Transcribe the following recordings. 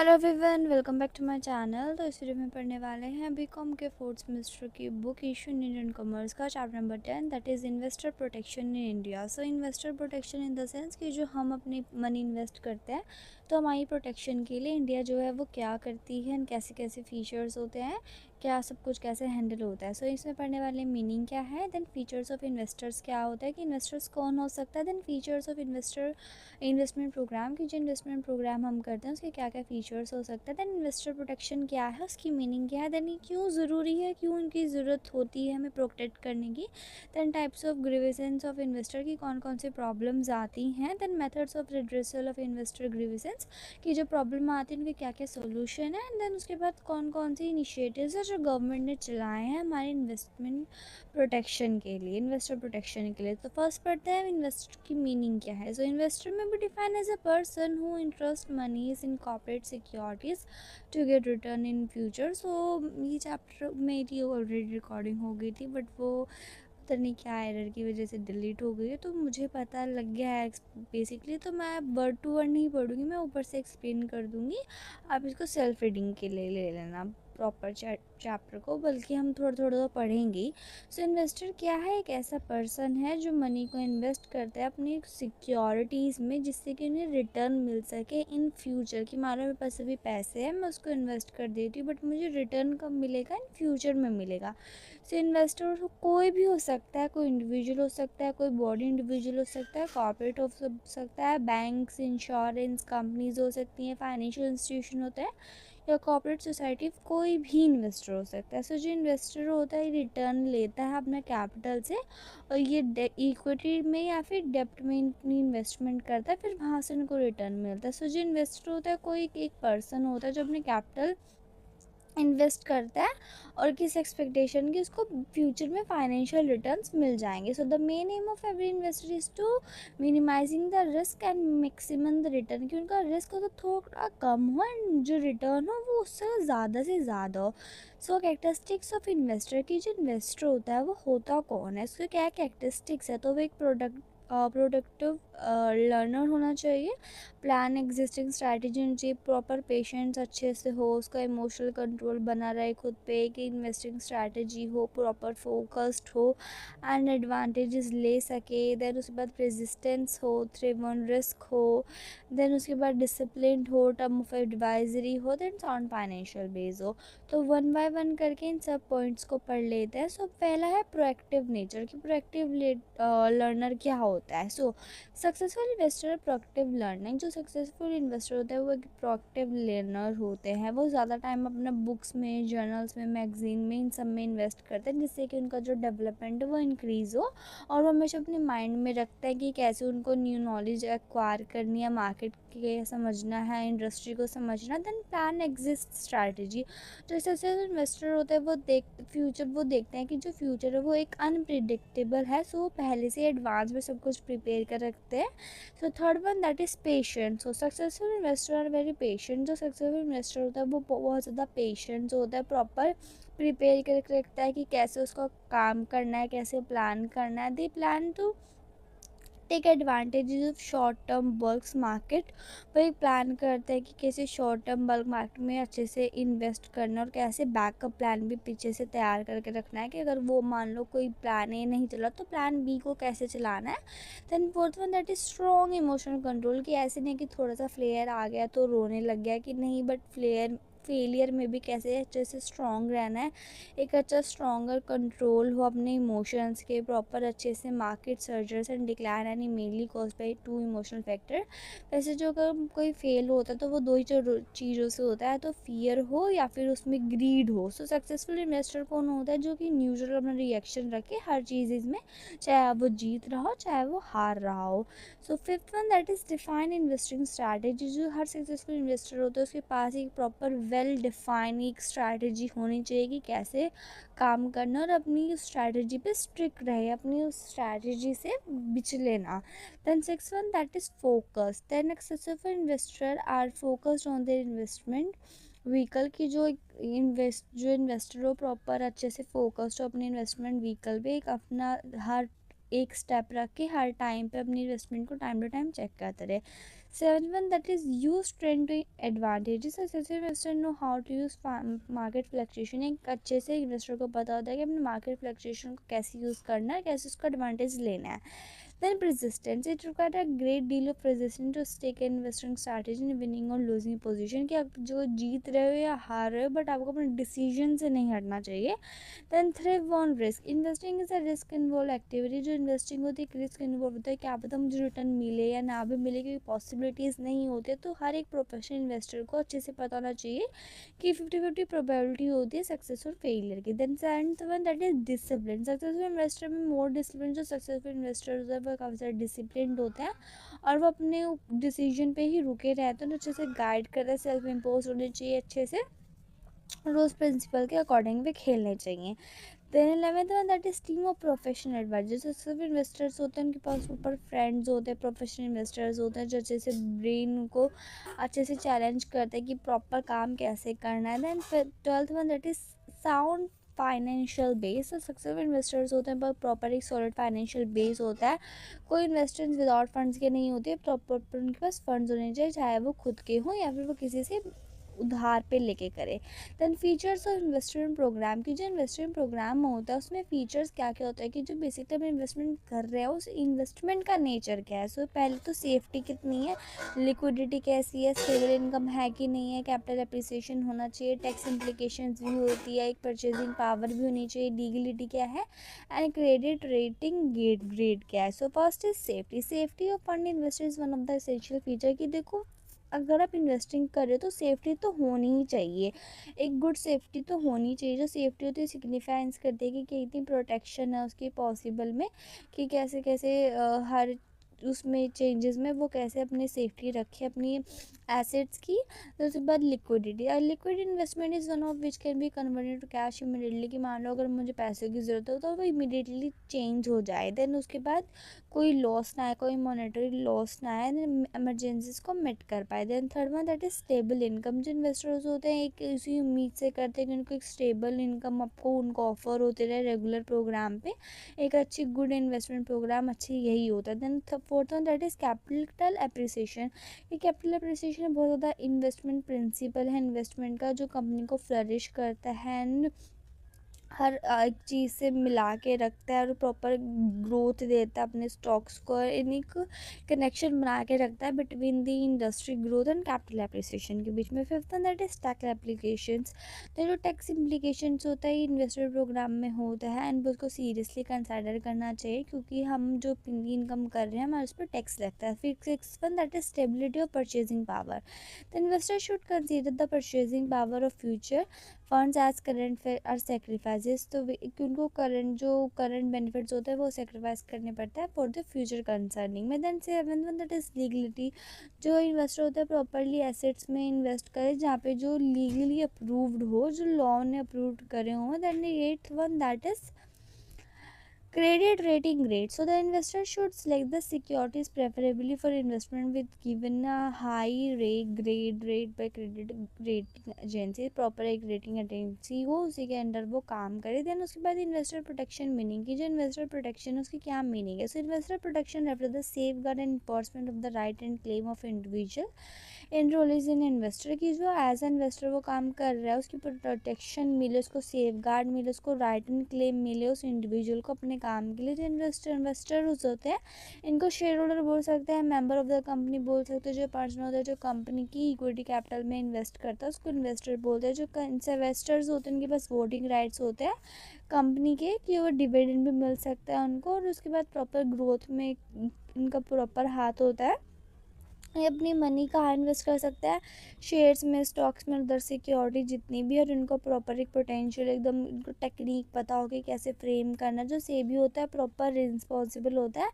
Hello everyone, welcome back to my channel. तो इस video में पढ़ने वाले हैं बीकॉम के फोर्थ सेमेस्टर की book issue in Indian commerce का chapter number 10, that is investor protection in India. So investor protection in the sense कि जो हम अपनी मनी इन्वेस्ट करते हैं तो हमारी प्रोटेक्शन के लिए इंडिया जो है वो क्या करती है, कैसे कैसे फीचर्स होते हैं, क्या सब कुछ कैसे हैंडल होता है। सो इसमें पढ़ने वाले मीनिंग क्या है, देन फीचर्स ऑफ इन्वेस्टर्स क्या होता है कि इन्वेस्टर्स कौन हो सकता है, then features of investment program की जो इन्वेस्टमेंट प्रोग्राम हम करते हैं उसके क्या क्या फीचर्स हो सकते हैं, देन इन्वेस्टर प्रोटेक्शन क्या है, उसकी मीनिंग क्या है, देन ये क्यों ज़रूरी है, क्यों इनकी ज़रूरत होती है हमें प्रोटेक्ट करने की, then types of grievance of investor की कौन कौन सी प्रॉब्लम्स आती हैं, then methods of redressal of investor grievance की जो प्रॉब्लम आती है उनके क्या क्या सोल्यूशन है, एंड देन उसके बाद कौन कौन सी इनिशिएटिव्स है जो गवर्नमेंट ने चलाए हैं हमारे इन्वेस्टमेंट प्रोटेक्शन के लिए, इन्वेस्टर प्रोटेक्शन के लिए। तो फर्स्ट पढ़ते हैं इन्वेस्टर की मीनिंग क्या है। सो इन्वेस्टर में भी define as a person who interest monies in corporate securities to get return in future. So ये चैप्टर मेरी ऑलरेडी रिकॉर्डिंग हो गई थी, बट वो पता नहीं क्या एरर की वजह से डिलीट हो गई है, तो मुझे पता लग गया है बेसिकली। तो मैं वर्ड टू वर्ड नहीं पढ़ूँगी, मैं ऊपर से एक्सप्लेन कर दूँगी, आप इसको सेल्फ रीडिंग के लिए ले लेना प्रॉपर चैप्टर को, बल्कि हम थोड़ा थोड़ा तो पढ़ेंगे। सो इन्वेस्टर क्या है, एक ऐसा पर्सन है जो मनी को इन्वेस्ट करता है अपनी सिक्योरिटीज़ में जिससे कि उन्हें रिटर्न मिल सके इन फ्यूचर। कि मान लो मेरे पास अभी पैसे हैं, मैं उसको इन्वेस्ट कर देती हूँ, बट मुझे रिटर्न कब मिलेगा, इन फ्यूचर में मिलेगा। सो इन्वेस्टर कोई भी हो सकता है, कोई इंडिविजुअल हो सकता है, कोई बॉडी इंडिविजुअल हो सकता है, कॉर्पोरेट हो सकता है, बैंक्स, इंश्योरेंस कंपनीज हो सकती हैं, फाइनेंशियल इंस्टीट्यूशन होता है, या कॉर्पोरेट सोसाइटी, कोई भी इन्वेस्टर हो सकता है। सो जो इन्वेस्टर होता है रिटर्न लेता है अपना कैपिटल से, और ये इक्विटी में या फिर डेप्ट में अपनी इन्वेस्टमेंट करता है, फिर वहाँ से उनको रिटर्न मिलता है। सो जो इन्वेस्टर होता है कोई एक पर्सन होता है जो अपने कैपिटल इन्वेस्ट करता है और किस एक्सपेक्टेशन की उसको फ्यूचर में फाइनेंशियल रिटर्न्स मिल जाएंगे। So the main aim of every investor is to minimizing the risk and maximum the return, कि उनका रिस्क हो तो थोड़ा कम हो एंड जो रिटर्न हो वो उससे ज़्यादा से ज़्यादा हो। सो कैरेक्टरिस्टिक्स ऑफ इन्वेस्टर की जो इन्वेस्टर होता है वो होता कौन है, उसके क्या कैरेक्टरिस्टिक्स है। तो वो एक प्रोडक्टिव लर्नर होना चाहिए, प्लान एग्जिस्टिंग स्ट्रैटेजी होनी चाहिए, प्रॉपर पेशेंस अच्छे से हो, उसका इमोशनल कंट्रोल बना रहे खुद पे, कि इन्वेस्टिंग स्ट्रैटेजी हो, प्रॉपर फोकस्ड हो एंड एडवांटेजेस ले सके, देन उसके बाद रेजिस्टेंस हो, थ्रिव ऑन रिस्क हो, देन उसके बाद डिसिप्लिन हो, टर्म ऑफ एडवाइजरी हो, देन साउंड फाइनेंशियल बेस हो। तो वन बाय वन करके इन सब पॉइंट्स को पढ़ लेते हैं। सो पहला है प्रोएक्टिव नेचर, कि प्रोएक्टिव लर्नर क्या होता है। सो सक्सेसफुल इन्वेस्टर प्रोएक्टिव लर्निंग, जो सक्सेसफुल इन्वेस्टर होता है वो एक प्रोएक्टिव लर्नर होते हैं। वो ज़्यादा टाइम अपना बुक्स में, जर्नल्स में, मैगजीन में, इन सब में इन्वेस्ट करते हैं जिससे कि उनका जो डेवलपमेंट है वो इंक्रीज़ हो, और वो हमेशा अपने माइंड में रखते हैं कि कैसे उनको न्यू नॉलेज एक्वायर करनी है, मार्केट के समझना है, इंडस्ट्री को समझना, देन प्लान एग्जिस्ट स्ट्रैटेजी। जो सक्सेसफुल इन्वेस्टर होते हैं वो देखते हैं कि जो फ्यूचर है वो एक अनप्रिडिक्टेबल है, सो वो पहले से एडवांस में सब कुछ प्रिपेयर कर रखते हैं। So third one that is patient. So successful investor are very patient, जो सक्सेसफुल इन्वेस्टर होता है वो बहुत ज़्यादा पेशेंट होता है, प्रॉपर प्रिपेयर करके रखता है कि कैसे उसका काम करना है, कैसे प्लान करना है। They plan to take advantages of short term bulk market. वो एक प्लान करते हैं कि कैसे शॉर्ट टर्म बल्क मार्केट में अच्छे से इन्वेस्ट करना, और कैसे बैकअप प्लान भी पीछे से तैयार करके रखना है कि अगर वो मान लो कोई प्लान ए नहीं चला तो प्लान बी को कैसे चलाना है। Then fourth one that is strong emotional control, कि ऐसे नहीं कि थोड़ा सा फ्लेयर आ गया तो रोने लग गया, कि नहीं, बट फेलियर में भी कैसे अच्छे से स्ट्रॉन्ग रहना है, एक अच्छा स्ट्रॉन्गर कंट्रोल हो अपने इमोशंस के, प्रॉपर अच्छे से market surges and decline and mainly cause by to emotional factor. वैसे जो अगर कोई फेल होता है तो वो दो ही चीज़ों से होता है, तो फियर हो या फिर उसमें ग्रीड हो। सो सक्सेसफुल इन्वेस्टर कौन होता है, जो कि न्यूट्रल अपना रिएक्शन रखे हर चीज़ में, चाहे वो जीत रहा हो चाहे वो हार रहा हो। So fifth one that is define investing strategy, जो हर सक्सेसफुल इन्वेस्टर होता है उसके पास एक प्रॉपर वेल डिफाइन एक स्ट्रैटेजी होनी चाहिए कि कैसे काम करना, और अपनी स्ट्रैटेजी पे स्ट्रिक्ट रहे, अपनी उस स्ट्रैटेजी से बिचले ना। Then six one that is focus, then successful investor are focused on their investment vehicle, की जो इन्वेस्टर हो प्रॉपर अच्छे से फोकस्ड हो अपने इन्वेस्टमेंट व्हीकल पे, एक अपना हर एक स्टेप रख के हर टाइम पे अपनी इन्वेस्टमेंट को टाइम टू टाइम चेक करते रहे। Seventh one, that is use trend to advantages. Successful investor know how to use market fluctuation. एक अच्छे से इन्वेस्टर को पता होता है कि अपने मार्केट फ्लक्चुएशन को कैसे यूज़ करना है, कैसे उसका एडवांटेज लेना है. Then persistence. It required a great deal of persistence to stick in investing strategy in winning or losing position. कि आप जो जीत रहे हो या हार रहे हो, बट आपको अपने डिसीजन से नहीं हटना चाहिए. Then thrive on risk. Investing is a risk involve activity. जो इन्वेस्टिंग होती है एक रिस्क इन्वॉल्व होता है. क्या पता मुझे रिटर्न मिले या ना भी मिले, क्योंकि पॉसिबिलिटीज़ नहीं होती. तो हर एक प्रोफेशनल इन्वेस्टर को अच्छे से पता होना चाहिए कि 50-50 प्रोबेबिलिटी होती है सक्सेस और फेलियर की. Then seventh one, that is discipline. Successful investor में मोर डिसिप्लिन. जो सक्सेसफुल इन्वेस्टर होता है वो काफ़ी सारे डिसिप्लिन होते हैं और वो अपने डिसीजन पे ही रुके रहते हैं. तो अच्छे से गाइड कर रहे हैं, सेल्फ इम्पोज होने चाहिए, अच्छे से रोज़ प्रिंसिपल के अकॉर्डिंग भी खेलने चाहिए. Then 11th one, that is team of professional advisers. जो सिर्फ इन्वेस्टर्स होते हैं उनके पास ऊपर फ्रेंड्स होते हैं, प्रोफेशनल इन्वेस्टर्स होते हैं जो अच्छे से ब्रेन को अच्छे से चैलेंज करते हैं कि प्रॉपर काम कैसे करना है. Then 12th one, that is sound financial base. Successful investors होते हैं पर प्रॉपर एक सॉलिड फाइनेंशियल बेस होता है. कोई इन्वेस्टर्स विदाउट फंड्स के नहीं होते. प्रॉपर उनके पास फंड्स होने चाहिए, चाहे वो खुद के हों या फिर वो किसी से उधार पे लेके करे. Then features of investment program. की जो इन्वेस्टमेंट प्रोग्राम होता है उसमें फीचर्स क्या क्या होता है कि जो बेसिकली हम इन्वेस्टमेंट कर रहे हैं उस इन्वेस्टमेंट का नेचर क्या है. सो पहले तो सेफ्टी कितनी है, लिक्विडिटी कैसी है, स्टेबल इनकम है कि नहीं है, कैपिटल एप्रिसिएशन होना चाहिए, टैक्स इम्प्लीकेशंस भी होती है, एक परचेजिंग पावर भी होनी चाहिए, लीगलिटी क्या है, एंड क्रेडिट रेटिंग ग्रेड क्या है. So first is safety. Safety of fund investor is one of the essential feature. कि देखो अगर आप इन्वेस्टिंग कर रहे हो तो सेफ्टी तो होनी ही चाहिए. एक गुड सेफ्टी तो होनी चाहिए. जो सेफ्टी होती है सिग्निफाइंस करती है कि कितनी प्रोटेक्शन है उसकी पॉसिबल में, कि कैसे कैसे हर उसमें चेंजेस में वो कैसे अपनी सेफ्टी रखे अपनी एसेट्स की. तो उसके बाद liquidity. Liquid investment is one of which can be converted to cash immediately. कि मान लो अगर मुझे पैसों की ज़रूरत हो तो वो इमीडिएटली चेंज हो जाए. देन उसके बाद कोई लॉस ना आए, कोई मॉनेटरी लॉस ना आए, एमरजेंसीज को मेट कर पाए. Then third one, that is stable income. जो इन्वेस्टर्स होते हैं एक इसी उम्मीद से करते हैं कि उनको एक स्टेबल इनकम आपको उनको ऑफर होते रहे रेगुलर प्रोग्राम पे. एक अच्छी गुड इन्वेस्टमेंट प्रोग्राम अच्छी यही होता है. Then fourth one, that is capital appreciation. ये कैपिटल एप्रिसिएशन बहुत ज़्यादा इन्वेस्टमेंट प्रिंसिपल है इन्वेस्टमेंट का, जो कंपनी को फ्लरिश करता है एंड हर एक चीज़ से मिला के रखता है और प्रॉपर ग्रोथ देता है अपने स्टॉक्स को, और इन्हीं को कनेक्शन बना के रखता है between the industry growth and capital appreciation के बीच में. Fifth one, that is tax applications. तो जो टैक्स इम्प्लीकेशंस होता है इन्वेस्टर प्रोग्राम में होता है एंड उसको सीरियसली कंसिडर करना चाहिए, क्योंकि हम जो इनकम कर रहे हैं हमारे उस पर टैक्स लगता है. फिर sixth one, that is stability of purchasing power. The investor should consider the purchasing power of future funds as current or sacrifices. तो कि उनको करंट बेनिफिट्स होते हैं वो सेक्रीफाइस करने पड़ता है फॉर द फ्यूचर कंसर्निंग में. Then seven one, that is legality. जो इन्वेस्टर होता है प्रॉपरली एसेट्स में इन्वेस्ट करे जहाँ पे जो लीगली अप्रूव्ड हो, जो लॉ ने अप्रूव्ड करे हों. Then eighth one, that is credit rating grade. So the investor should select the securities preferably for investment with given a high grade rate by credit rating agency. Proper एक rating agency हो उसी के under वो काम करे. Then उसके बाद investor protection meaning की. जो इन्वेस्टर प्रोटेक्शन है उसकी क्या मीनिंग है. So investor protection refer the safe guard and enforcement of the right and claim of individual enrol is in investor. की जो एज इन्वेस्टर वो काम कर रहा है उसकी प्रोटेक्शन मिले, उसको सेफ गार्ड मिले, उसको राइट एंड क्लेम मिले उस इंडिविजुअल को अपने काम के लिए. जो इन्वेस्टर होते हैं इनको शेयर होल्डर बोल सकते हैं, मेंबर ऑफ द कंपनी बोल सकते हैं. जो पर्सन होता है जो कंपनी की इक्विटी कैपिटल में इन्वेस्ट करता है उसको इन्वेस्टर बोलते हैं. जो इन्वेस्टर्स होते हैं उनके पास वोटिंग राइट्स होते हैं कंपनी के, कि वो डिविडेंड भी मिल सकता है उनको, और उसके बाद प्रॉपर ग्रोथ में इनका प्रॉपर हाथ होता है. ये अपनी मनी कहाँ इन्वेस्ट कर सकता है, शेयर्स में, स्टॉक्स में, उधर सिक्योरिटी जितनी भी, और इनको प्रॉपर एक पोटेंशियल एकदम इनको टेक्निक पता हो कि कैसे फ्रेम करना. जो सेबी होता है प्रॉपर रिस्पॉन्सिबल होता है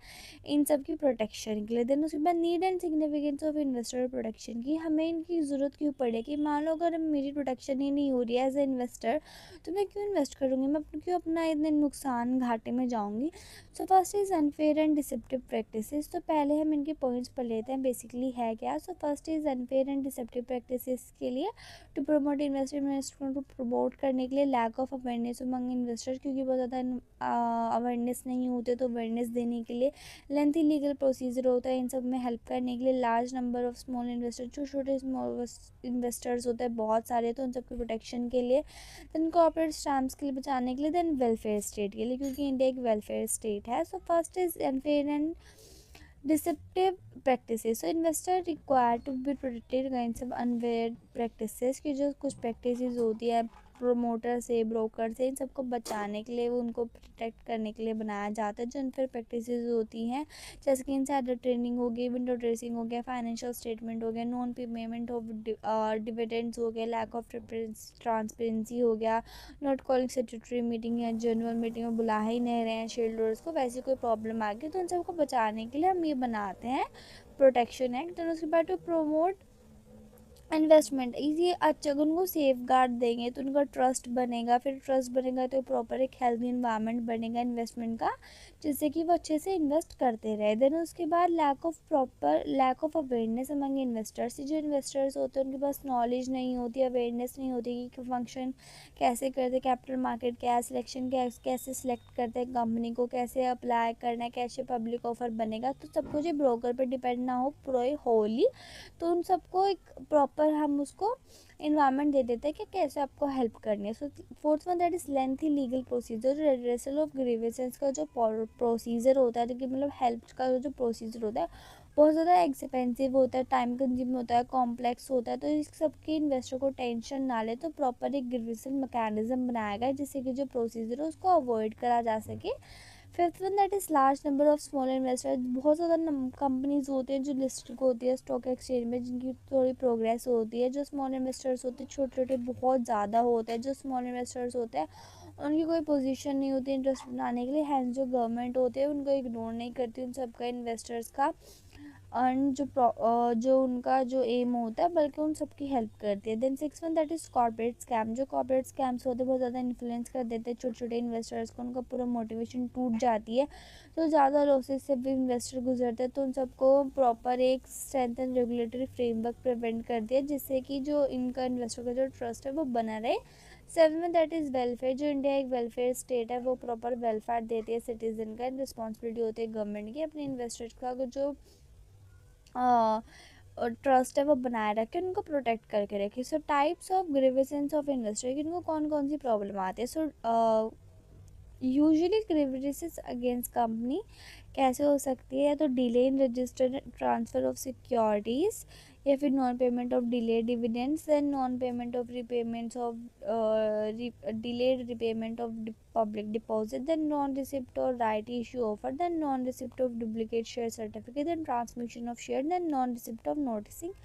इन सब की प्रोटेक्शन के लिए. देन उसके बाद need and significance of investor protection की. हमें इनकी ज़रूरत क्यों पड़े, कि मान लो अगर मेरी प्रोटेक्शन ही नहीं हो रही है एज ए इन्वेस्टर तो मैं क्यों इन्वेस्ट करूँगी, मैं क्यों अपना इतने नुकसान घाटे में जाऊँगी. सो first is unfair and deceptive practices. तो पहले हम इनके पॉइंट्स पढ़ लेते हैं. बेसिकली बेसिकली है क्या। So first is unfair and deceptive practices के लिए टू प्रमोट इन्वेस्टमेंट को प्रमोट करने के लिए lack of awareness among investors, क्योंकि बहुत ज़्यादा अवेयरनेस नहीं होते तो अवेयरनेस देने के लिए लेंथी लीगल प्रोसीजर होता है। इन सब में हेल्प करने के लिए large number of small investor, जो छोटे स्मॉल इन्वेस्टर्स होते हैं बहुत सारे, तो उन सबके प्रोटेक्शन के लिए, देन कॉर्पोरेट स्टैम्प्स के लिए बचाने के लिए, देन वेलफेयर स्टेट के लिए, क्योंकि इंडिया एक वेलफेयर स्टेट है। So first is unfair and deceptive practices. So investor required to be protected against some unfair practices, कि जो कुछ प्रैक्टिसेस होती है प्रोमोटर से, ब्रोकर से, इन सबको बचाने के लिए, वो उनको प्रोटेक्ट करने के लिए बनाया जाता है। जो अनफेयर प्रैक्टिसेस होती हैं जैसे कि इनसाइडर ट्रेडिंग हो गई, विंडो ड्रेसिंग हो गया, फाइनेंशियल स्टेटमेंट हो गया, नॉन पेमेंट ऑफ डिविडेंड्स हो गया, लैक ऑफ ट्रांसपेरेंसी हो गया, नॉट कॉलिंग स्टैट्यूटरी मीटिंग या जनरल मीटिंग में बुला ही नहीं रहे हैं शेयर होल्डर्स को, वैसी कोई प्रॉब्लम आ गई तो उन सबको बचाने के लिए हम ये बनाते हैं प्रोटेक्शन एक्ट। और उसके बाद टू प्रोमोट इन्वेस्टमेंट, ये अच्छा उनको सेफ गार्ड देंगे तो उनका ट्रस्ट बनेगा, फिर ट्रस्ट बनेगा तो प्रॉपर एक हेल्दी इन्वायरमेंट बनेगा इन्वेस्टमेंट का, जिससे कि वो अच्छे से इन्वेस्ट करते रहे। देन उसके बाद lack of awareness among investors, जो इन्वेस्टर्स होते हैं उनके पास नॉलेज नहीं होती, अवेयरनेस नहीं होती कि फंक्शन कैसे करते, कैपिटल मार्केट क्या, सिलेक्शन कैसे सिलेक्ट करते हैं कंपनी को, कैसे अप्लाई करना है, कैसे पब्लिक ऑफर बनेगा, तो सब कुछ ब्रोकर पर डिपेंड ना हो पूरे होली, तो उन सबको एक प्रॉपर हम उसको इन्वायरमेंट दे देते हैं कि कैसे आपको हेल्प करनी है। So fourth one that is lengthy legal procedure, जो रेड्रेसल ऑफ ग्रीवेंसेस का जो प्रोसीजर होता है, कि मतलब हेल्प का जो प्रोसीजर होता है बहुत ज़्यादा एक्सपेंसिव होता है, टाइम कंज्यूम होता है, कॉम्प्लेक्स होता है, तो इस सबके इन्वेस्टर को टेंशन ना ले तो प्रॉपर एक ग्रीवेंस मैकेनिज्म बनाया गया है जिससे कि जो प्रोसीजर है उसको अवॉइड करा जा सके। Fifth one that is large number of small investor, बहुत ज़्यादा कंपनीज होते हैं जो लिस्टेड होती है स्टॉक एक्सचेंज में, जिनकी थोड़ी प्रोग्रेस होती है। जो स्मॉल इन्वेस्टर्स होते हैं छोटे छोटे बहुत ज़्यादा होते हैं, जो स्मॉल इन्वेस्टर्स होते हैं उनकी कोई पोजीशन नहीं होती इंटरेस्ट बनाने के लिए, हैंड जो गवर्नमेंट होते हैं उनको इग्नोर नहीं करती उन सबका इन्वेस्टर्स का अर्न जो उनका जो एम होता है, बल्कि उन सबकी हेल्प करती है। Then six one that is corporate scam, जो कॉर्पोरेट स्कैम्स होते हैं बहुत ज़्यादा इन्फ्लुएंस कर देते हैं छोटे छोटे इन्वेस्टर्स को, उनका पूरा मोटिवेशन टूट जाती है, तो ज़्यादा लॉसेस से भी इन्वेस्टर गुजरते हैं, तो उन सबको प्रॉपर एक strength and regulatory framework prevent कर दिया जिससे कि जो इनका इन्वेस्टर का जो ट्रस्ट है वो बना रहे। सेवन दैट इज़ वेलफेयर, जो इंडिया एक वेलफेयर स्टेट है वो प्रॉपर वेलफेयर देती है सिटीजन का, रिस्पॉन्सिबिलिटी होती है गवर्नमेंट की अपने इन्वेस्टर्स का जो ट्रस्ट है वो बनाए रखे, उनको प्रोटेक्ट करके रखे। So types of grievances of investor, कि उनको कौन कौन सी प्रॉब्लम आती है। So usually grievances against company कैसे हो सकती है, तो delay in registered transfer of securities, या फिर non payment of delay dividends, then non payment of repayments of delayed repayment of public deposit, then non-receipt or right issue offer, then non-receipt of duplicate share certificate, then transmission of share, then non-receipt of noticing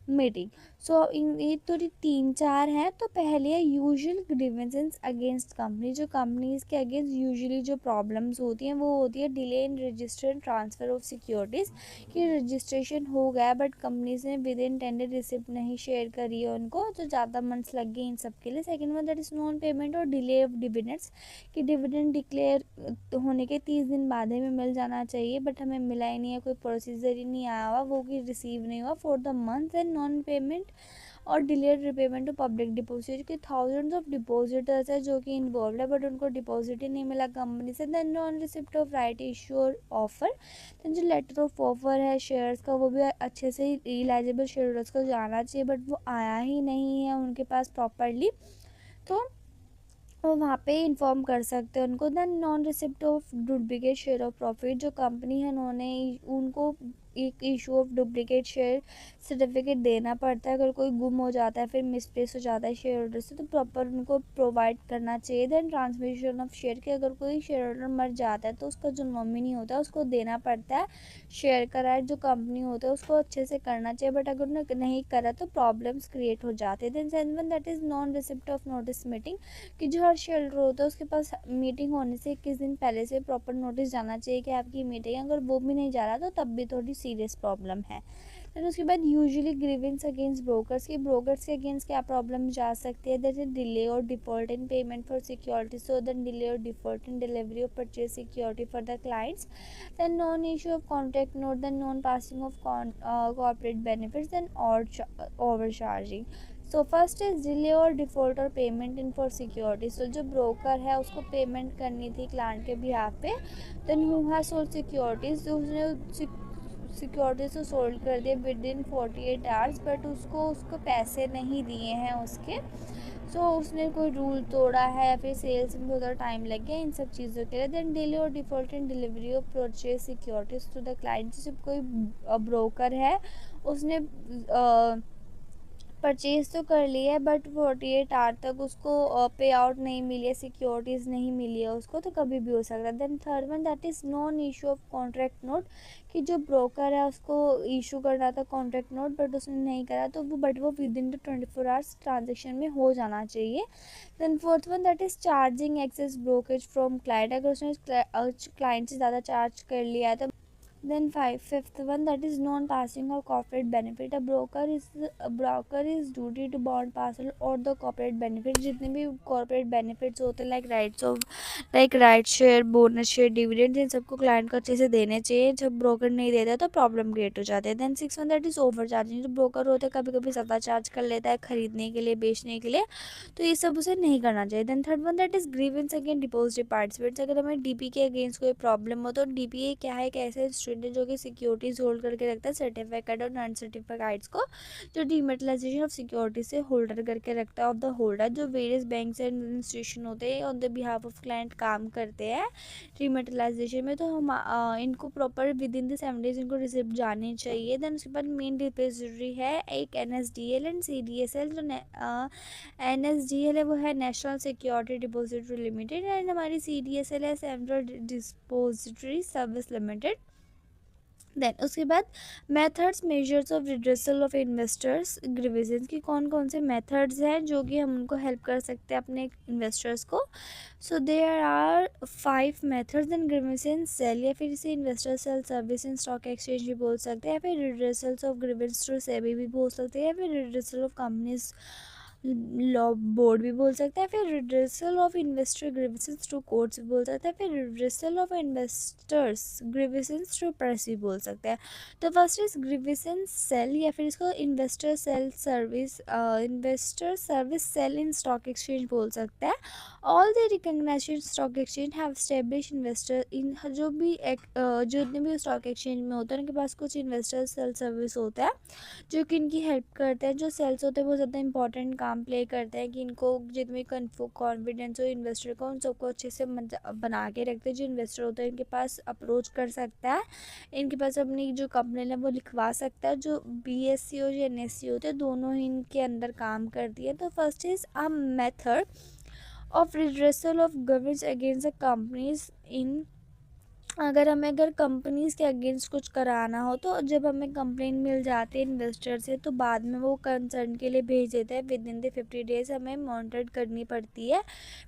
meeting. So ये तो तीन चार हैं। तो पहले है usual grievances against company, जो companies के अगेंस्ट यूजुअली जो प्रॉब्लम्स होती हैं वो होती है delay in register transfer of securities, कि रजिस्ट्रेशन हो गया बट कंपनीज ने विद इन टेंडर रिसिप्ट नहीं शेयर करी है उनको, तो ज़्यादा मंथ्स लग गए इन सब के लिए। Second one that is non payment और डिले ऑफ डिविडेंड्स, कि डिविडेंड डिक्लेयर होने के 30 दिन बाद ही में मिल जाना चाहिए बट हमें मिला ही नहीं है, कोई प्रोसीजर ही नहीं आया हुआ, वो कि रिसीव नहीं हुआ for the month. And non payment और delayed repayment to public deposit, के थाउजेंड्स ऑफ डिपॉजिटर्स है जो कि इन्वॉल्व है बट उनको डिपॉजिट ही नहीं मिला कंपनी से। Then non receipt of right issue or offer, then जो लेटर ऑफ ऑफर है शेयर्स का वो भी अच्छे से इलाइजिबल शेयर होल्डर्स को जाना चाहिए बट वो आया ही नहीं है उनके पास प्रॉपरली, तो वो वहाँ पे इन्फॉर्म कर सकते हैं उनको। Then non receipt of duplicate share of profit, जो कंपनी है उन्होंने उनको एक issue of duplicate share certificate देना पड़ता है अगर कोई गुम हो जाता है फिर मिसप्लेस हो जाता है शेयर होल्डर से, तो प्रॉपर उनको प्रोवाइड करना चाहिए। देन ट्रांसमिशन ऑफ शेयर, के अगर कोई शेयर होल्डर मर जाता है तो उसका जो नॉमिनी होता है उसको देना पड़ता है शेयर का राइट, जो कंपनी होता है उसको अच्छे से करना चाहिए बट अगर उन्होंने नहीं करा तो प्रॉब्लम्स क्रिएट हो जाते हैं। Then seven that is non receipt of notice meeting, कि जो हर शेयर होल्डर होता है उसके पास मीटिंग होने से 21 दिन पहले से प्रॉपर नोटिस जाना चाहिए कि आपकी मीटिंग, अगर वो भी नहीं जा रहा तो तब भी थोड़ी सीरियस प्रॉब्लम है। देन उसके बाद यूजुअली ग्रीवेंस अगेंस्ट ब्रोकर्स की ब्रोकर्स के अगेंस्ट क्या प्रॉब्लम जा सकती है, दैट इज डिले और default in payment for security, so then delay और default in delivery of purchase security for the clients, then non-issue of contract note, then non-passing of corporate benefits, then overcharging. So first is delay और default और payment in for security. सो जो broker है उसको payment करनी थी client के behalf पे, then who has sold securities, उसने सिक्योरिटीज को सोल्ड कर दिया विद इन 48 आवर्स, बट उसको पैसे नहीं दिए हैं उसके. सो उसने कोई रूल तोड़ा है या फिर सेल्स में बहुत टाइम लग गया इन सब चीज़ों के लिए. देन डिले और default in delivery of purchase securities to the client. जब कोई ब्रोकर है उसने परचेज तो कर लिया है बट 48 आवर तक उसको पे आउट नहीं मिली है, सिक्योरिटीज़ नहीं मिली है उसको, तो कभी भी हो सकता है. Then third one that is non issue of contract note, कि जो ब्रोकर है उसको इशू करना था कॉन्ट्रैक्ट नोट बट उसने नहीं करा, तो वो within the 24 hours transaction में हो जाना चाहिए. Then fourth one that is charging excess brokerage from client, अगर उसने क्लाइंट से ज़्यादा चार्ज कर लिया है तो. Then fifth one that is non-passing of corporate benefit. A broker is duty to bond parcel or the corporate benefit. जितने भी corporate benefits होते हैं like right share, bonus share, dividend, इन सबको client को अच्छे से देने चाहिए. जब broker नहीं देता तो problem create हो जाते हैं. Then sixth one that is overcharging. जो broker होते हैं कभी कभी ज़्यादा चार्ज कर लेता है खरीदने के लिए, बेचने के लिए, तो ये सब उसे नहीं करना चाहिए. Then third one that is grievance against deposit participants. अगर हमें डीपी के अगेंस्ट कोई प्रॉब्लम हो तो डीपी क्या है, एक ऐसा इंस्टीट्यूट है जो कि सिक्योरिटीज होल्ड करके रखता है, सर्टिफिकेट और नॉन सर्टिफिकेट्स को, जो डीमेटलाइजेशन ऑफ सिक्योरिटी से होल्डर करके रखता है ऑफ द होल्डर. जो वेरियस बैंक्स एंड इंस्टीट्यूशन होते हैं on the behalf of client काम करते हैं डीमेटलाइजेशन में, तो हम इनको proper with in the 7 days इनको रिसिप्ट जानी चाहिए. देन उसके बाद मेन डिपोजिटरी है एक NSDL एंड CDSL. जो NSDL है वो है national security depository limited, and हमारी CDSL है central depository service limited. Then उसके बाद methods measures of redressal of investors grievances की कौन कौन से मेथड्स हैं जो कि हम उनको हेल्प कर सकते हैं अपने इन्वेस्टर्स को. So there are 5 methods. And grievances cell, या फिर इसे investor cell service in stock exchange भी बोल सकते हैं, या फिर redressals of grievance through SEBI भी बोल सकते हैं, या फिर redressal of companies law board भी बोल सकते हैं, फिर redressal of investor grievances through courts भी बोल सकते हैं, फिर redressal of investors grievances through press भी बोल सकते हैं. तो फर्स्ट इज ग्रीवेंसेस सेल, या फिर इसको investor service cell in stock exchange बोल सकते हैं. All the recognized stock exchange have establish investor in, जो जितने भी स्टॉक एक्सचेंज में होते हैं उनके पास कुछ इन्वेस्टर सेल सर्विस होता है जो कि इनकी हेल्प करते हैं. जो सेल्स होते हैं वो ज़्यादा इंपॉर्टेंट काम प्ले करते हैं कि इनको जितने कॉन्फिडेंस हो इन्वेस्टर को उन सबको अच्छे से बना के रखते हैं. जो इन्वेस्टर होता है इनके पास अप्रोच कर सकता है, इनके पास अपनी जो कंपनी है वो लिखवा सकता है. जो BSE और जो NSE होते हैं दोनों ही इनके अंदर काम करती है. तो first is a method of redressal of governance against the companies in. अगर कंपनीज़ के अगेंस्ट कुछ कराना हो तो जब हमें कंप्लेंट मिल जाती है इन्वेस्टर से तो बाद में वो कंसर्न के लिए भेज देता है. विद इन द 50 days हमें मॉनिटर करनी पड़ती है.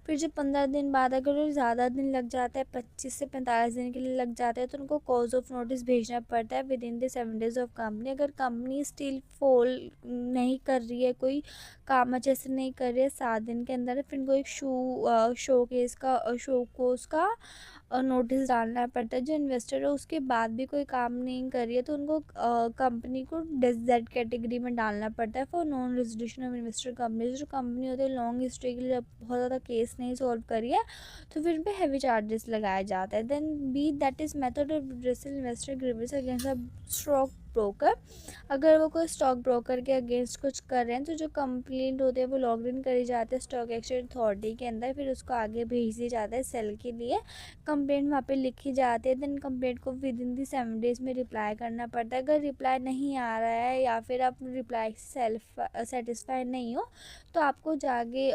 फिर जब 15 दिन बाद अगर ज़्यादा दिन लग जाता है, 25 से 45 दिन के लिए लग जाता है, तो उनको कॉज ऑफ नोटिस भेजना पड़ता है with in the 7 days of company. अगर कंपनी स्टिल फॉल नहीं कर रही है, कोई काम अच्छे से नहीं कर रही है 7 दिन के अंदर, फिर इनको एक शो कोस का नोटिस डालना पड़ता है. जो इन्वेस्टर है उसके बाद भी कोई काम नहीं कर रही है तो उनको कंपनी को Z कैटेगरी में डालना पड़ता है for non resolution of investor company. जो कंपनी होती है लॉन्ग हिस्ट्री के लिए जब बहुत ज़्यादा केस नहीं सॉल्व करी है तो फिर उन पर हैवी चार्जेस लगाया जाता है. Then B that is method of redressal investor grievance against a stock broker. अगर वो कोई स्टॉक ब्रोकर के अगेंस्ट कुछ कर रहे हैं तो जो कंप्लेंट होती है वो लॉग इन करी जाती है स्टॉक एक्सचेंज अथॉरिटी के अंदर, फिर उसको आगे भेज दिया जाता है सेल के लिए. कंप्लेंट वहाँ पे लिखी जाती है. देन कंप्लेंट को विद इन दी 7 days में रिप्लाई करना पड़ता है. अगर रिप्लाई नहीं आ रहा है या फिर आप रिप्लाई सेटिस्फाइड नहीं हो तो आपको जाके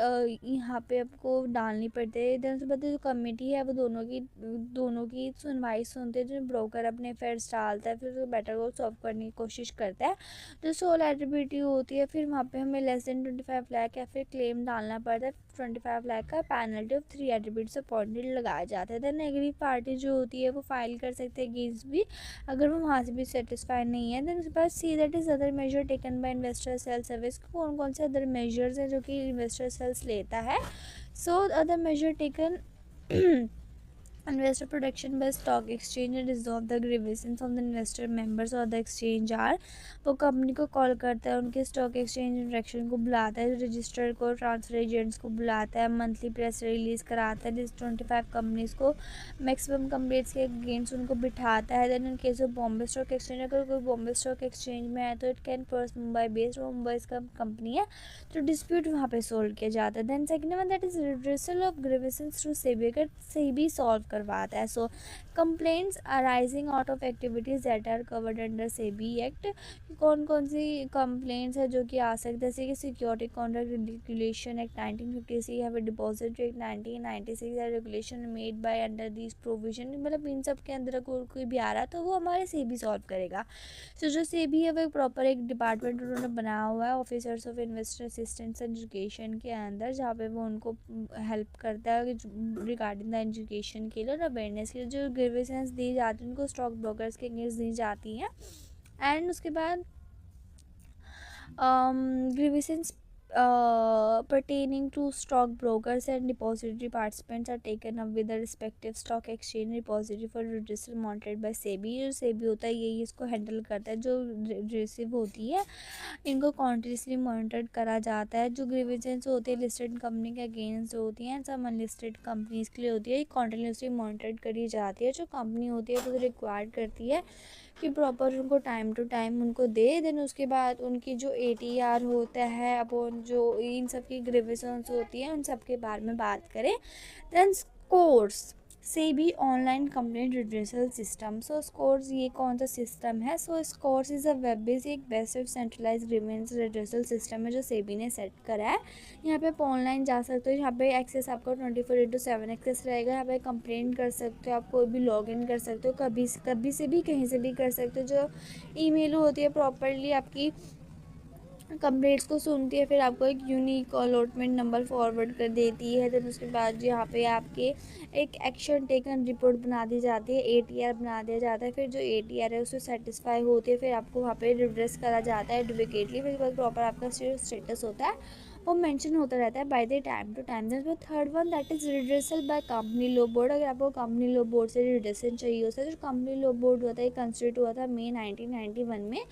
यहाँ पे आपको डालनी पड़ती है. देन उसके बाद जो कमेटी है वो दोनों की सुनवाई सुनते हैं. जो ब्रोकर अपने अफेयर्स डालता है फिर मैटर को सॉल्व करने पढ़ने की कोशिश करता है। जो सोल एलिजिबिलिटी होती है फिर वहाँ पे हमें लेस देन 25 लाख या फिर क्लेम डालना पड़ता है। 25 लाख का पेनल्टी ऑफ 3 एट्रीब्यूट्स अपॉइंटेड लगाया जाता है। देन एग्री पार्टी जो होती है वो फाइल कर सकते हैं अगेंस्ट भी, अगर वो वहाँ से भी सेटिस्फाइड नहीं है। देन उसके बाद C that is other measure taken by investor cell service, कौन कौन से अदर मेजर्स हैं जो कि इन्वेस्टर सेल्स लेता है। So other measure taken investor protection by stock exchange and resolve the grievances of the investor members or the exchange are, वो company को कॉल करता है, उनके स्टॉक एक्सचेंज इंट्रैक्शन को बुलाता है, रजिस्टर को, ट्रांसफर एजेंट्स को बुलाता है, मंथली प्रेस रिलीज कराता है, जिस 25 कंपनीज को मैक्सिमम कंप्लीट्स के अगेंस्ट उनको बिठाता है। Then in case of Bombay stock exchange, अगर कोई बॉम्बे स्टॉक एक्सचेंज में है तो इट कैन पर्स मुंबई बेस्ड, मुंबई का कंपनी है तो डिस्प्यूट वहाँ पे सोल्व किया जाता है। Then second one that is redressal of grievances through SEBI, अगर सेबी सॉल्व करवाता है। So complaints arising out of activities that are covered under SEBI act, कौन कौन सी कंप्लेंट्स है जो कि आ सकते हैं, जैसे कि सिक्योरिटी कॉन्ट्रैक्ट रेगुलेशन एक्ट 1956 या फिर डिपॉजिटरी एक्ट 1996 या regulation made by under this provision, मतलब इन सब के अंदर कोई भी आ रहा है तो वो हमारे सेबी सॉल्व करेगा। सो जो सेबी है वो एक प्रॉपर एक डिपार्टमेंट उन्होंने बनाया हुआ है officers of investor assistance education के अंदर, जहाँ पे वो उनको हेल्प करता है रिगार्डिंग द एजुकेशन के लिए और अवेयरनेस के लिए। जो ग्रीवेंसेस दी जाती है उनको स्टॉक ब्रोकर्स के अगेंस्ट दी जाती हैं। एंड उसके बाद grievances pertaining to stock brokers and depository participants are taken up with the respective stock exchange repository for redressal monitored by SEBI। जो SEBI होता है यही इसको हैंडल करता है, जो रिसीव होती है इनको कॉन्टिन्यूसली मॉनिटर करा जाता है। जो ग्रीवेंसेस होती है लिस्टेड कंपनी के अगेंस्ट होती हैं, सब अनलिस्टेड कंपनीज के लिए होती है, कॉन्टिन्यूसली मॉनिटर करी जाती है। जो कंपनी होती है वो रिक्वायर्ड करती है कि प्रॉपर उनको टाइम टू टाइम उनको दे। देन उसके बाद उनकी जो ATR होता है, अब जो इन सब की ग्रीवेंसेस होती है उन सब के बारे में बात करें। Then SCORES SEBI online complaint redressal system. So SCORES ये कौन सा सिस्टम है? So SCORES is a web based एक best centralise grievance redressal system है जो सेबी ने सेट करा है। यहाँ पे आप ऑनलाइन जा सकते हो, यहाँ पे एक्सेस आपका 24/7 एक्सेस रहेगा। यहाँ पे कंप्लेंट कर सकते हो, आप कोई भी लॉगिन कर सकते हो, कभी से भी कहीं से भी कर सकते हो। जो ईमेल होती है प्रॉपरली आपकी कंप्लेंट्स को सुनती है, फिर आपको एक यूनिक अलॉटमेंट नंबर फॉरवर्ड कर देती है। देन उसके बाद यहाँ पे आपके एक एक्शन टेकन रिपोर्ट बना दी जाती है, ATR बना दिया जाता है। फिर जो ATR है उससे सेटिस्फाई होती है, फिर आपको वहाँ पे रिड्रेस करा जाता है एडवोकेटली। फिर बाद प्रॉपर आपका स्टेटस होता है वो मेंशन होता रहता है by the time to time. Then third one that is redressal by company law board. अगर आपको कंपनी लॉ बोर्ड से रिड्रेसल चाहिए होता है, जो कंपनी लॉ बोर्ड होता है कंस्टिट्यूट हुआ था मई 1991 में।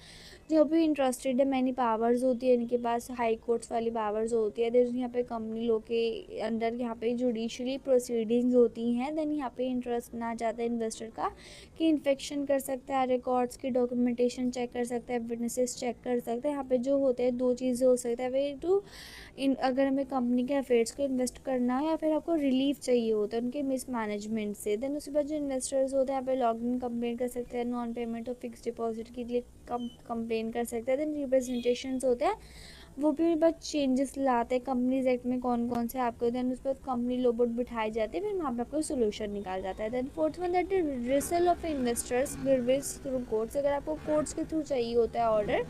जो भी इंटरेस्टेड है मैनी पावर्स होती है इनके पास, हाई कोर्ट्स वाली पावर्स होती है। देन यहाँ पे कंपनी लॉ के अंदर यहाँ पे जुडिशली प्रोसीडिंग्स होती हैं। देन यहाँ पे इंटरेस्ट ना जाता है इन्वेस्टर का कि इन्फेक्शन कर सकता है, रिकॉर्ड्स की डॉक्यूमेंटेशन चेक कर सकता है, विटनेसेस चेक कर सकता है। यहाँ पे जो होते हैं दो चीज़ें हो सकता है, वे टू अगर हमें कंपनी के अफेयर्स को इन्वेस्ट करना है या फिर आपको रिलीफ चाहिए होता है उनके मिसमैनेजमेंट से। देन उसके बाद जो इन्वेस्टर्स होते हैं यहाँ पे लॉगिन कंप्लेंट कर सकते हैं, non payment of fix deposit के लिए कंप्लेंट कर सकते हैं। देन रिप्रेजेंटेशंस होते हैं वो भी बस चेंजेस लाते हैं कंपनीज एक्ट में कौन कौन से आपको। देन उस पर कंपनी लॉ बोर्ड बिठाए जाते हैं, फिर वहाँ पे आपको सोल्यूशन निकाल जाता है। Then fourth one that is redressal of investors grievance through courts. अगर आपको कोर्ट्स के थ्रू चाहिए होता है ऑर्डर,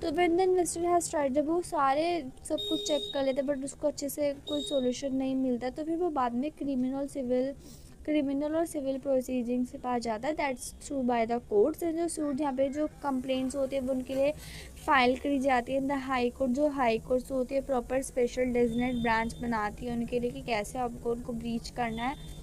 तो when the investor has tried, जब वो सारे सब कुछ चेक कर लेते हैं बट उसको अच्छे से कोई सोल्यूशन नहीं मिलता, तो फिर वो बाद में क्रिमिनल और सिविल प्रोसीडिंग से पास जाता है, that's through by the courts. जो सूट यहाँ पे जो कंप्लेंट्स होती है वो उनके लिए फाइल करी जाती है इन द हाई कोर्ट। जो हाई कोर्ट्स होती है प्रॉपर स्पेशल डेजिग्नेट ब्रांच बनाती है उनके लिए कि कैसे आपको उनको ब्रीच करना है।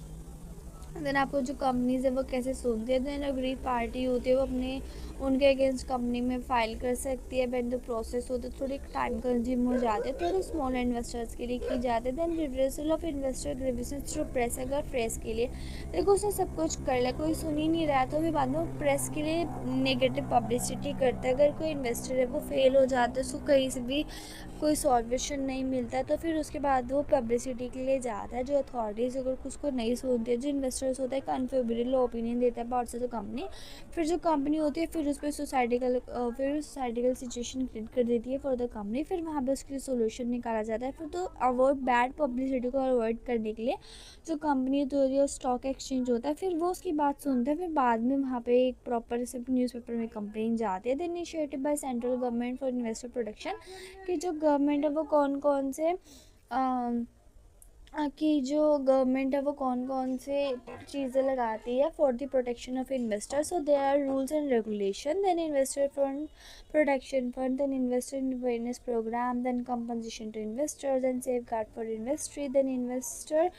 देन आपको जो कंपनीज है वो कैसे सुनती है। देन अग्री पार्टी होती है वो अपने उनके अगेंस्ट कंपनी में फाइल कर सकती है। बट द प्रोसेस होते थोड़ी टाइम कंज्यूम हो जाते हैं, थोड़े स्मॉल इन्वेस्टर्स के लिए की जाती है। Then redressal of investor grievances through press. अगर प्रेस के लिए देखो उसने सब कुछ कर लिया, कोई सुन ही नहीं रहा, तो फिर बाद में प्रेस के लिए नेगेटिव पब्लिसिटी करता है। अगर कोई इन्वेस्टर है वो फेल हो जाता है, उसको कहीं से भी कोई सॉल्यूशन नहीं मिलता, तो फिर उसके बाद वो पब्लिसिटी के लिए जाता है। जो अथॉरिटीज़ अगर उसको नहीं सुनती है, जो इन्वेस्टर्स होता है अनफेवरेबल ओपिनियन देता है अबाउट से तो कंपनी, फिर जो कंपनी होती है फिर फिर उस पर सोसाइटिकल सिचुएशन क्रिएट कर देती है फॉर द कंपनी। फिर वहाँ पे उसके लिए सोल्यूशन निकाला जाता है। फिर तो अवॉइड बैड पब्लिसिटी को अवॉइड करने के लिए जो कंपनी तो जो स्टॉक एक्सचेंज होता है फिर वो उसकी बात सुनता है। फिर बाद में वहाँ पे एक प्रॉपर से न्यूज़पेपर में कंप्लेन जाती है। The initiative by central government for investor protection, कि जो गवर्नमेंट है वो कौन कौन से कि जो गवर्नमेंट है वो कौन कौन से चीज़ें लगाती है for the protection of investor. So there are rules and regulation, then investor fund protection fund, then investor awareness programme, then compensation to investor, then safe guard for investor, then investor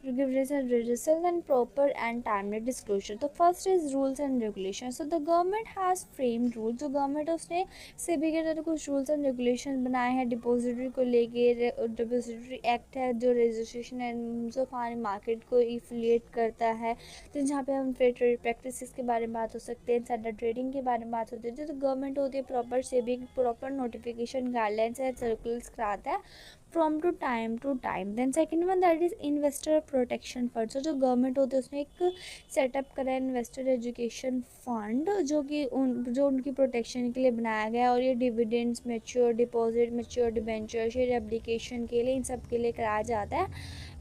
forgiveness and redressal, and proper and timely disclosure. The first is rules and regulations. So the government has framed rules. जो government उसने सेबी के तरह कुछ rules and regulation बनाए हैं depository को लेके। Depository act है जो registration end of money market को इफिलिएट करता है, तो जहाँ पे हम फेयर ट्रेड प्रैक्टिसेस के बारे में बात हो सकते हैं, इनसाइडर ट्रेडिंग के बारे में बात होती है। जो गवर्नमेंट होती है proper SEBI proper notification guidelines and circulars कराता है from to time. Then second one that is investor protection fund. जो गवर्नमेंट होती है उसने एक सेटअप करा है इन्वेस्टर एजुकेशन फंड, जो उनकी प्रोटेक्शन के लिए बनाया गया है। और ये dividends, mature deposit, mature debenture, share application के लिए, इन सब के लिए कराया जाता है।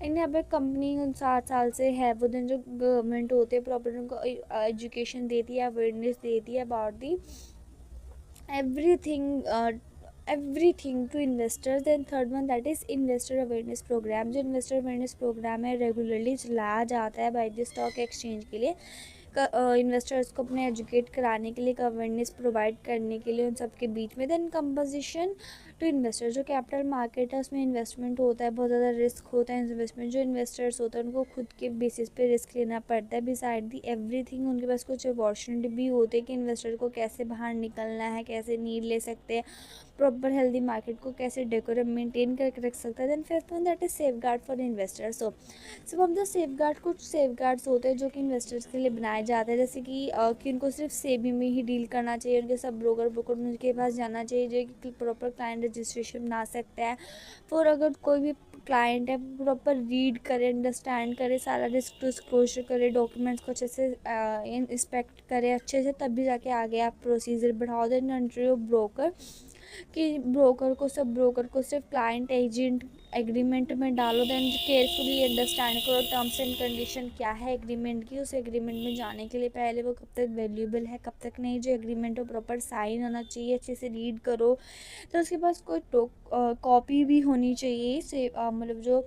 इन यहाँ पे कंपनी 7 साल से है वो दिन जो गवर्नमेंट होती है प्रॉपर उनको एजुकेशन देती है, अवेयरनेस देती है about the everything to investors. Then third one that is investor awareness program। जो investor awareness program है रेगुलरली चलाया जाता है बाय द स्टॉक एक्सचेंज के लिए इन्वेस्टर्स को अपने एजुकेट कराने के लिए, अवेयरनेस प्रोवाइड करने के लिए उन सब के बीच में। देन कंपोजिशन टू इन्वेस्टर, जो कैपिटल मार्केट है उसमें इन्वेस्टमेंट होता है, बहुत ज़्यादा रिस्क होता है इन्वेस्टमेंट। जो इन्वेस्टर्स होते हैं उनको खुद के बेसिस पे रिस्क लेना पड़ता है। बिसाइड दी एवरीथिंग उनके पास कुछ अपॉर्चुनिटी भी होती है कि इन्वेस्टर को कैसे बाहर निकलना है, कैसे नीड ले सकते हैं, प्रॉपर हेल्दी मार्केट को कैसे डेकोरम मेंटेन करके रख सकता है। Then fifth one that is safe guard for investor. So सब ऑफ द सेफ गार्ड, कुछ सेफ गार्ड्स होते हैं जो कि इन्वेस्टर्स के लिए बनाए जाते हैं, जैसे कि उनको सिर्फ सेबी में ही डील करना चाहिए, उनके सब ब्रोकर उनके पास जाना चाहिए जो कि प्रॉपर क्लाइंट रजिस्ट्रेशन बना सकते हैं। फिर अगर कोई भी क्लाइंट है प्रॉपर रीड करे, अंडरस्टैंड करे, सारा रिस्क डिस्क्लोजर करे, डॉक्यूमेंट्स को अच्छे से इंस्पेक्ट करे अच्छे से, तब भी जाके आगे आप प्रोसीजर बढ़ाओ। देन एंट्री ऑफ ब्रोकर, कि ब्रोकर को सिर्फ क्लाइंट एजेंट एग्रीमेंट में डालो। देन केयरफुली अंडरस्टैंड करो टर्म्स एंड कंडीशन क्या है एग्रीमेंट की। उस एग्रीमेंट में जाने के लिए पहले वो कब तक वैल्यूएबल है, कब तक नहीं, जो एग्रीमेंट हो प्रॉपर साइन होना चाहिए, अच्छे से रीड करो। तो उसके पास कोई कॉपी भी होनी चाहिए से मतलब जो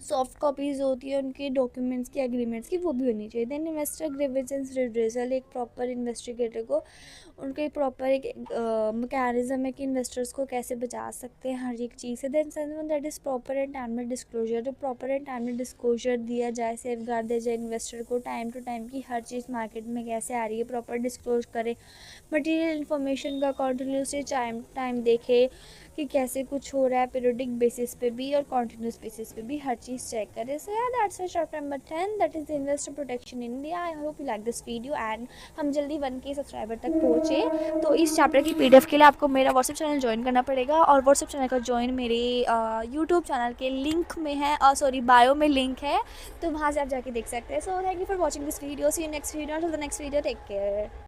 सॉफ्ट कॉपीज़ होती है उनके डॉक्यूमेंट्स की, एग्रीमेंट्स की, वो भी होनी चाहिए। देन इन्वेस्टर ग्रीवेंसेस रिड्रेसल, एक प्रॉपर इन्वेस्टिगेटर को उनका एक प्रॉपर एक मैकेनिज्म है कि इन्वेस्टर्स को कैसे बचा सकते हैं हर एक चीज़ से। Then second that is proper and timely disclosure, जो प्रॉपर एंड टाइमली डिस्क्लोजर दिया जाए, सेफ गार्ड दिया जाए इन्वेस्टर को टाइम टू टाइम की हर चीज़ मार्केट में कैसे आ रही है प्रॉपर डिस्क्लोज करे। मटीरियल इन्फॉर्मेशन का कॉन्टिन्यूसली टाइम देखे कि कैसे कुछ हो रहा है, पीरियडिक बेसिस पे भी और कॉन्टिन्यूस बेसिस पे भी हर चीज़ चेक करें। सो यार that's it chapter number 10 that is investor protection in India. I hope you like this video and हम जल्दी 1K सब्सक्राइबर तक पहुँचे। तो इस चैप्टर की PDF के लिए आपको मेरा व्हाट्सएप चैनल ज्वाइन करना पड़ेगा, और व्हाट्सएप चैनल का ज्वाइन मेरे यूट्यूब चैनल के लिंक में है, बायो में लिंक है, तो वहाँ से आप जाके देख सकते हैं। So thank you for watching this video, see you next video, till the next video, take care.